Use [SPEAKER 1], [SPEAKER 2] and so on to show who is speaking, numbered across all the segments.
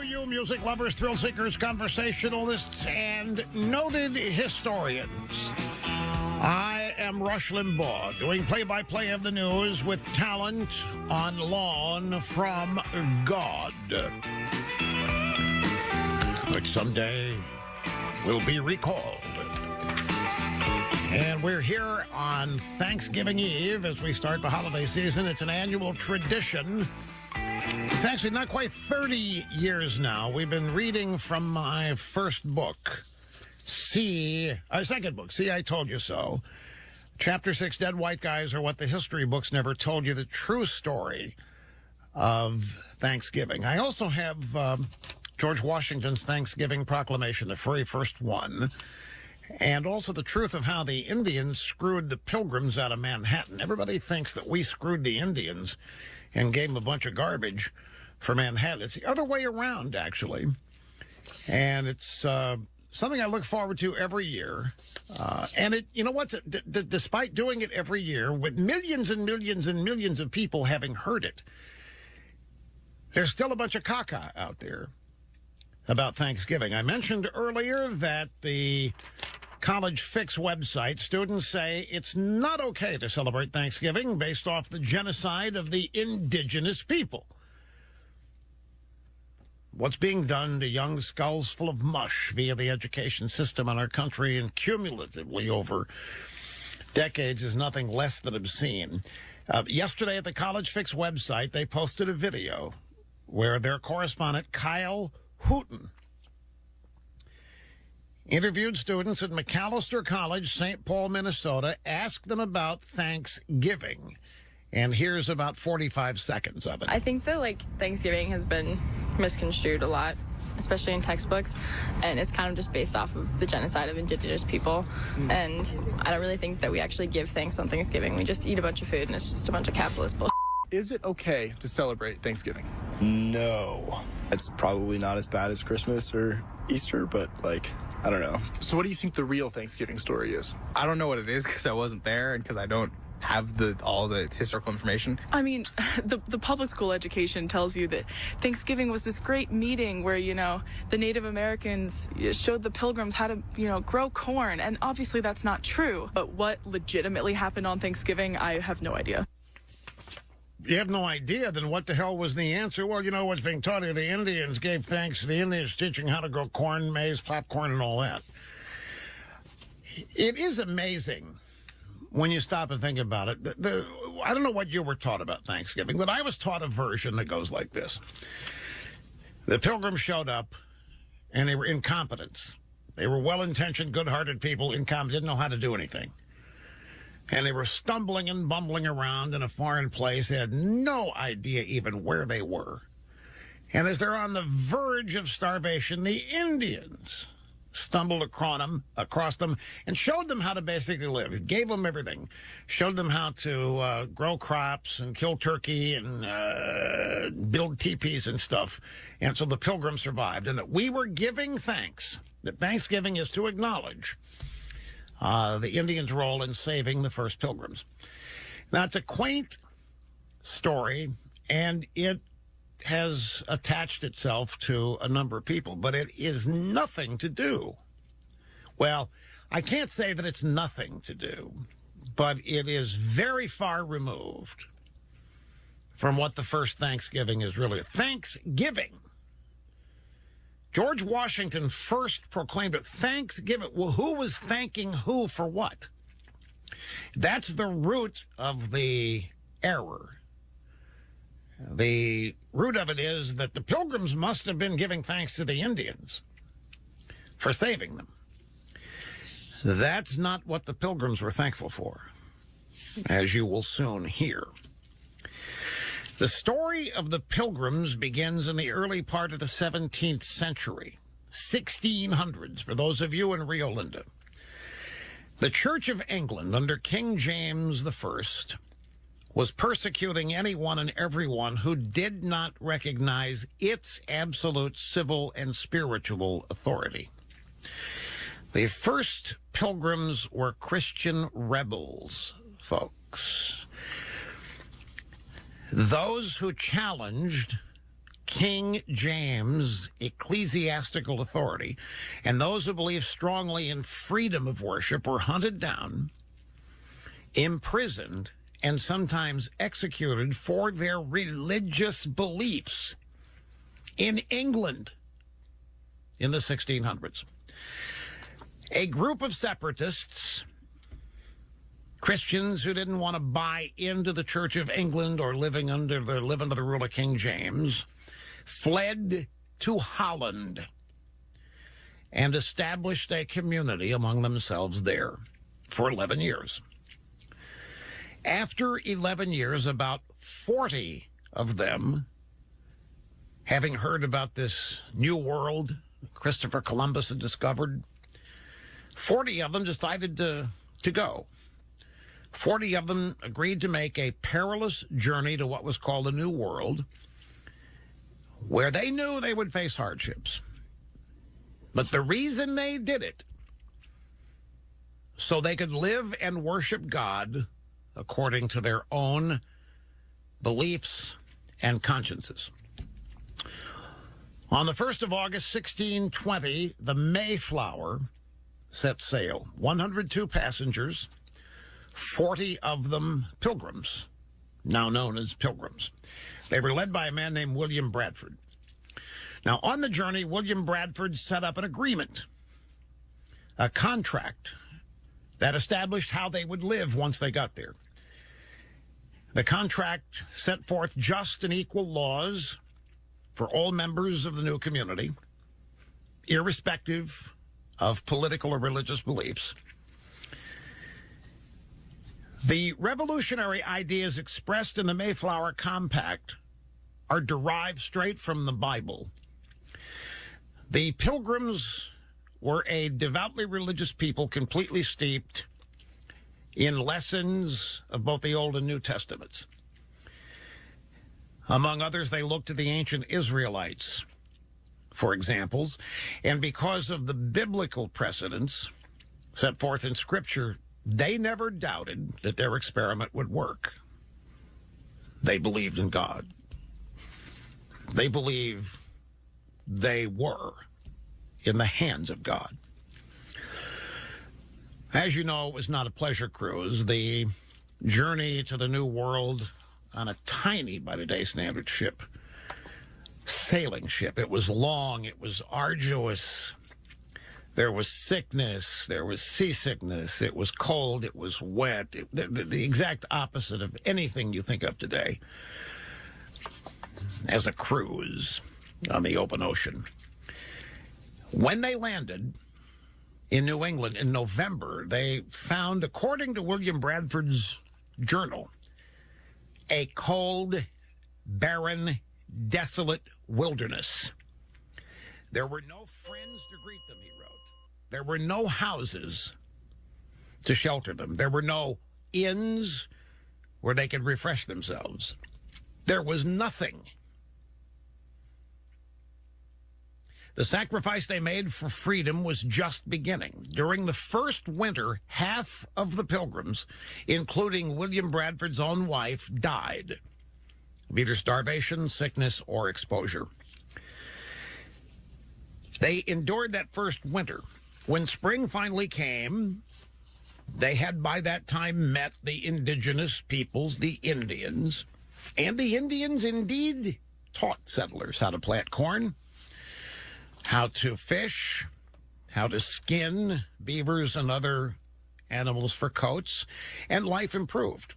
[SPEAKER 1] you music lovers, thrill seekers, conversationalists, and noted historians. I am Rush Limbaugh, doing play-by-play of the news with talent on loan from God, which someday will be recalled. And we're here on Thanksgiving Eve as we start the holiday season. It's an annual tradition. It's actually not quite 30 years now. We've been reading from my first book, second book, I Told You So. Chapter 6, Dead White Guys Are What the History Books Never Told You, the true story of Thanksgiving. I also have George Washington's Thanksgiving Proclamation, the very first one, and also the truth of how the Indians screwed the Pilgrims out of Manhattan. Everybody thinks that we screwed the Indians and gave them a bunch of garbage for Manhattan. It's the other way around, actually. And it's something I look forward to every year. And it, you know what? Despite doing it every year, with millions and millions and millions of people having heard it, there's still a bunch of caca out there about Thanksgiving. I mentioned earlier that the College Fix website, students say it's not okay to celebrate Thanksgiving based off the genocide of the indigenous people. What's being done to young skulls full of mush via the education system in our country and cumulatively over decades is nothing less than obscene. Yesterday at the College Fix website, they posted a video where their correspondent, Kyle Hooten, interviewed students at McAllister College, St. Paul, Minnesota, asked them about Thanksgiving. And here's about 45 seconds of it.
[SPEAKER 2] I think that, Thanksgiving has been misconstrued a lot, especially in textbooks, and it's kind of just based off of the genocide of indigenous people. And I don't really think that we actually give thanks on Thanksgiving. We just eat a bunch of food, and it's just a bunch of capitalist bullshit.
[SPEAKER 3] Is it okay to celebrate Thanksgiving?
[SPEAKER 4] No. It's probably not as bad as Christmas or Easter, but, I don't know.
[SPEAKER 3] So what do you think the real Thanksgiving story is?
[SPEAKER 5] I don't know what it is because I wasn't there and because I don't have all the historical information.
[SPEAKER 6] I mean, the public school education tells you that Thanksgiving was this great meeting where, the Native Americans showed the Pilgrims how to, grow corn. And obviously that's not true. But what legitimately happened on Thanksgiving, I have no idea.
[SPEAKER 1] You have no idea, then what the hell was the answer? Well, what's being taught here, the Indians gave thanks to the Indians teaching how to grow corn, maize, popcorn, and all that. It is amazing when you stop and think about it. I don't know what you were taught about Thanksgiving, but I was taught a version that goes like this. The Pilgrims showed up, and they were incompetent. They were well-intentioned, good-hearted people, incompetent, didn't know how to do anything. And they were stumbling and bumbling around in a foreign place. They had no idea even where they were. And as they're on the verge of starvation, the Indians stumbled across them and showed them how to basically live. It gave them everything. Showed them how to grow crops and kill turkey and build teepees and stuff. And so the Pilgrims survived. And that we were giving thanks. That Thanksgiving is to acknowledge the Indians' role in saving the first Pilgrims. Now, it's a quaint story, and it has attached itself to a number of people, but it is nothing to do. Well, I can't say that it's nothing to do, but it is very far removed from what the first Thanksgiving is really. Thanksgiving. George Washington first proclaimed it. Thanksgiving. Well, who was thanking who for what? That's the root of the error. The root of it is that the Pilgrims must have been giving thanks to the Indians for saving them. That's not what the Pilgrims were thankful for, as you will soon hear. The story of the Pilgrims begins in the early part of the 17th century, 1600s, for those of you in Rio Linda. The Church of England under King James I was persecuting anyone and everyone who did not recognize its absolute civil and spiritual authority. The first Pilgrims were Christian rebels, folks. Those who challenged King James ecclesiastical authority, and those who believe strongly in freedom of worship were hunted down, imprisoned, and sometimes executed for their religious beliefs in England in the 1600s. A group of separatists, Christians who didn't want to buy into the Church of England or live under the rule of King James, fled to Holland and established a community among themselves there for 11 years. After 11 years, about 40 of them, having heard about this new world Christopher Columbus had discovered, 40 of them decided to go. 40 of them agreed to make a perilous journey to what was called the New World, where they knew they would face hardships. But the reason they did it, so they could live and worship God according to their own beliefs and consciences. On the 1st of August, 1620, the Mayflower set sail. 102 passengers, 40 of them pilgrims, now known as Pilgrims. They were led by a man named William Bradford. Now, on the journey, William Bradford set up an agreement, a contract that established how they would live once they got there. The contract set forth just and equal laws for all members of the new community, irrespective of political or religious beliefs. The revolutionary ideas expressed in the Mayflower Compact are derived straight from the Bible. The Pilgrims were a devoutly religious people completely steeped in lessons of both the Old and New Testaments. Among others, they looked to the ancient Israelites for examples, and because of the biblical precedents set forth in Scripture, they never doubted that their experiment would work. They believed in God. They believed they were in the hands of God. As you know, it was not a pleasure cruise. The journey to the New World on a tiny, by today's standard, ship, sailing ship. It was long. It was arduous. There was sickness. There was seasickness. It was cold. It was wet. The exact opposite of anything you think of today as a cruise on the open ocean. When they landed in New England in November, they found, according to William Bradford's journal, a cold, barren, desolate wilderness. There were no friends to greet them, he wrote. There were no houses to shelter them. There were no inns where they could refresh themselves. There was nothing. The sacrifice they made for freedom was just beginning. During the first winter, half of the Pilgrims, including William Bradford's own wife, died of either starvation, sickness, or exposure. They endured that first winter. When spring finally came, they had by that time met the indigenous peoples, the Indians, and the Indians indeed taught settlers how to plant corn, how to fish, how to skin beavers and other animals for coats, and life improved.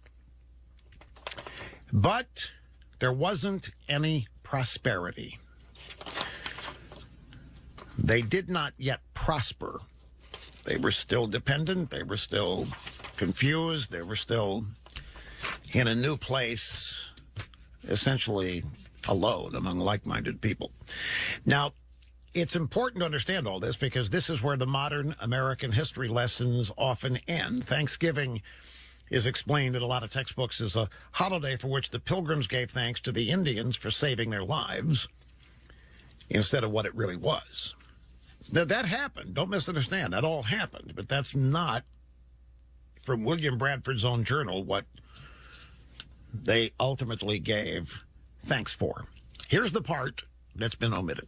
[SPEAKER 1] But there wasn't any prosperity. They did not yet prosper. They were still dependent. They were still confused. They were still in a new place, essentially alone among like-minded people. Now, it's important to understand all this because this is where the modern American history lessons often end. Thanksgiving is explained in a lot of textbooks as a holiday for which the Pilgrims gave thanks to the Indians for saving their lives instead of what it really was. That happened. Don't misunderstand. That all happened. But that's not, from William Bradford's own journal, what they ultimately gave thanks for. Here's the part that's been omitted.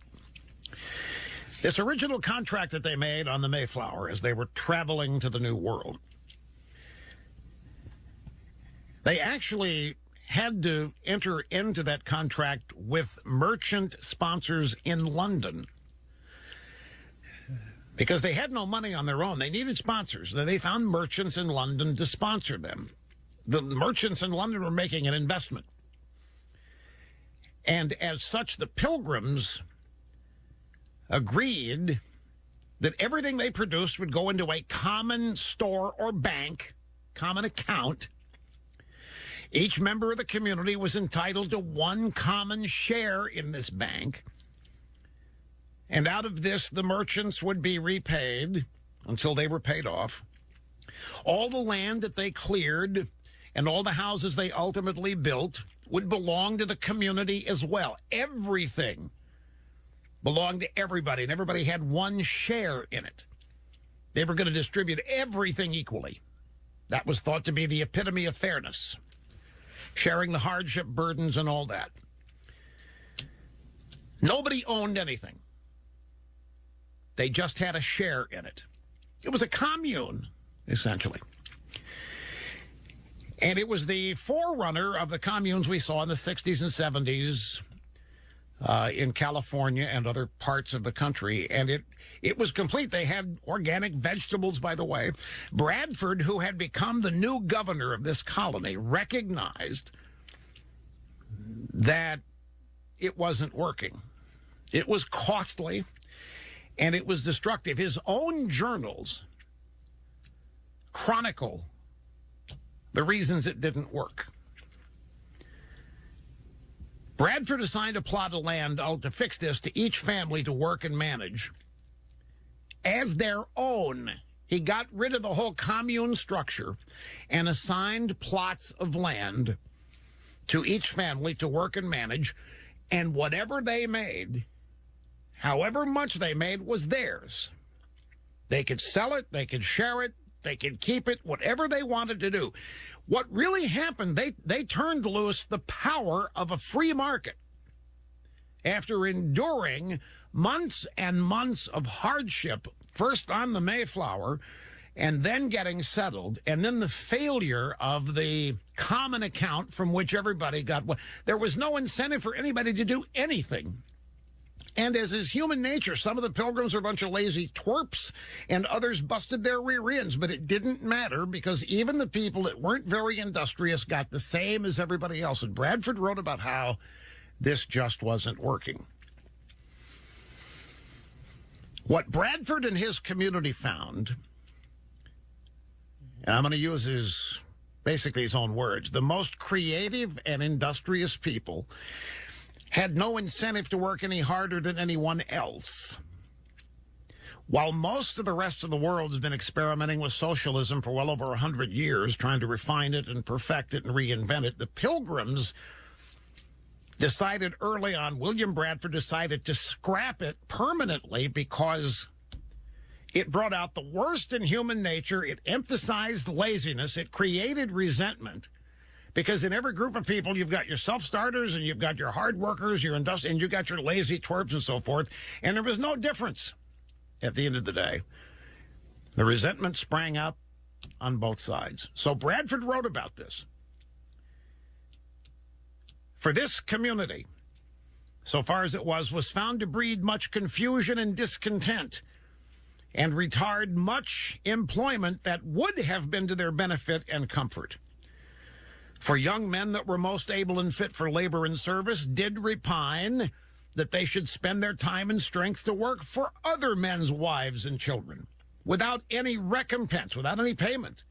[SPEAKER 1] This original contract that they made on the Mayflower as they were traveling to the New World, they actually had to enter into that contract with merchant sponsors in London because they had no money on their own. They needed sponsors. They found merchants in London to sponsor them. The merchants in London were making an investment. And as such, the Pilgrims agreed that everything they produced would go into a common store or bank, common account. Each member of the community was entitled to one common share in this bank. And out of this, the merchants would be repaid until they were paid off. All the land that they cleared and all the houses they ultimately built would belong to the community as well. Everything belonged to everybody, and everybody had one share in it. They were going to distribute everything equally. That was thought to be the epitome of fairness, sharing the hardship burdens and all that. Nobody owned anything. They just had a share in it. It was a commune, essentially. And it was the forerunner of the communes we saw in the 60s and 70s in California and other parts of the country. And it was complete. They had organic vegetables, by the way. Bradford, who had become the new governor of this colony, recognized that it wasn't working. It was costly, and it was destructive. His own journals chronicle the reasons it didn't work. Bradford assigned a plot of land to fix this to each family to work and manage as their own. He got rid of the whole commune structure and assigned plots of land to each family to work and manage, and whatever they made, however much they made, was theirs. They could sell it, they could share it, they could keep it, whatever they wanted to do. What really happened, they turned loose the power of a free market. After enduring months and months of hardship, first on the Mayflower, and then getting settled, and then the failure of the common account from which everybody got, there was no incentive for anybody to do anything. And as is human nature, some of the Pilgrims were a bunch of lazy twerps, and others busted their rear ends. But it didn't matter, because even the people that weren't very industrious got the same as everybody else. And Bradford wrote about how this just wasn't working. What Bradford and his community found, and I'm going to use basically his own words, the most creative and industrious people had no incentive to work any harder than anyone else. While most of the rest of the world has been experimenting with socialism for well over 100 years, trying to refine it and perfect it and reinvent it, the Pilgrims decided early on, William Bradford decided to scrap it permanently because it brought out the worst in human nature. It emphasized laziness. It created resentment. Because in every group of people, you've got your self-starters and you've got your hard workers, your industrious, and you've got your lazy twerps and so forth. And there was no difference at the end of the day. The resentment sprang up on both sides. So Bradford wrote about this. For this community, so far as it was found to breed much confusion and discontent and retard much employment that would have been to their benefit and comfort. For young men that were most able and fit for labor and service did repine that they should spend their time and strength to work for other men's wives and children without any recompense, without any payment.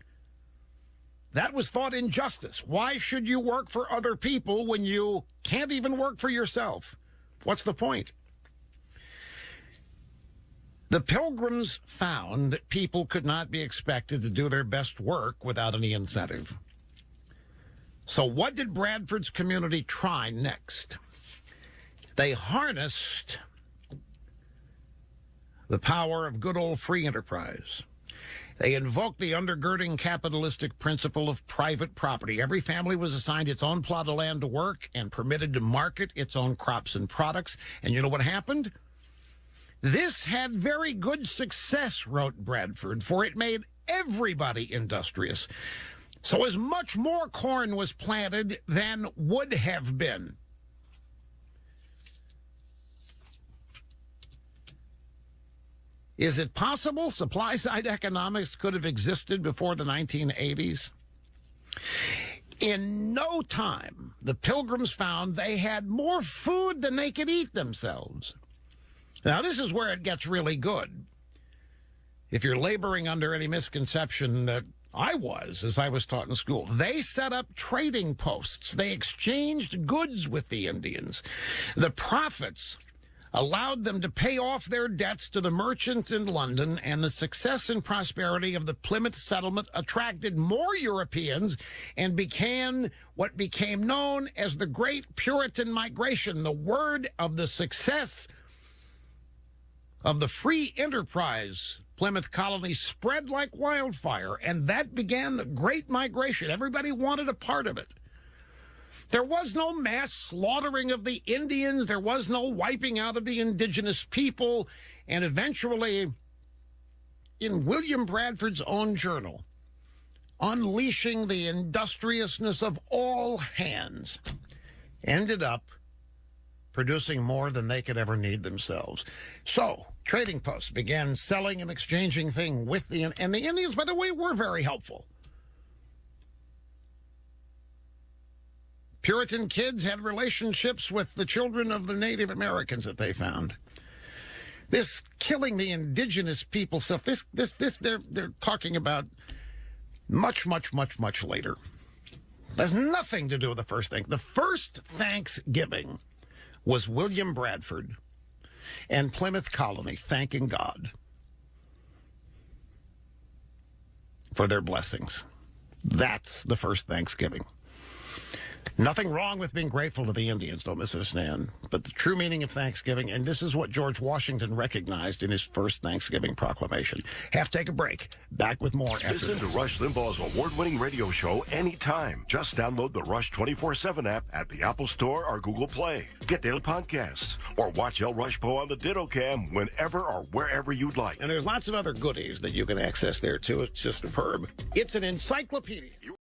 [SPEAKER 1] That was thought injustice. Why should you work for other people when you can't even work for yourself? What's the point? The Pilgrims found that people could not be expected to do their best work without any incentive. So what did Bradford's community try next? They harnessed the power of good old free enterprise. They invoked the undergirding capitalistic principle of private property. Every family was assigned its own plot of land to work and permitted to market its own crops and products. And you know what happened? This had very good success, wrote Bradford, for it made everybody industrious. So as much more corn was planted than would have been. Is it possible supply-side economics could have existed before the 1980s? In no time, the Pilgrims found they had more food than they could eat themselves. Now, this is where it gets really good. If you're laboring under any misconception that I was, as I was taught in school, they set up trading posts. They exchanged goods with the Indians. The profits allowed them to pay off their debts to the merchants in London, and the success and prosperity of the Plymouth settlement attracted more Europeans and began what became known as the Great Puritan Migration. The word of the success of the free enterprise Plymouth colony spread like wildfire, and that began the Great Migration. Everybody wanted a part of it. There was no mass slaughtering of the Indians. There was no wiping out of the indigenous people. And eventually, in William Bradford's own journal, unleashing the industriousness of all hands, ended up producing more than they could ever need themselves. So, trading posts began selling and exchanging things with the Indians, by the way, were very helpful. Puritan kids had relationships with the children of the Native Americans that they found. This killing the indigenous people stuff, they're talking about much later. Has nothing to do with the first thing. The first Thanksgiving was William Bradford and Plymouth Colony thanking God for their blessings. That's the first Thanksgiving. Nothing wrong with being grateful to the Indians, don't misunderstand. But the true meaning of Thanksgiving, and this is what George Washington recognized in his first Thanksgiving proclamation. Have to take a break. Back with more after
[SPEAKER 7] Listen to Rush Limbaugh's award-winning radio show anytime. Just download the Rush 24/7 app at the Apple Store or Google Play. Get daily podcasts or watch El Rush Poe on the Ditto Cam whenever or wherever you'd like.
[SPEAKER 1] And there's lots of other goodies that you can access there, too. It's just superb. It's an encyclopedia.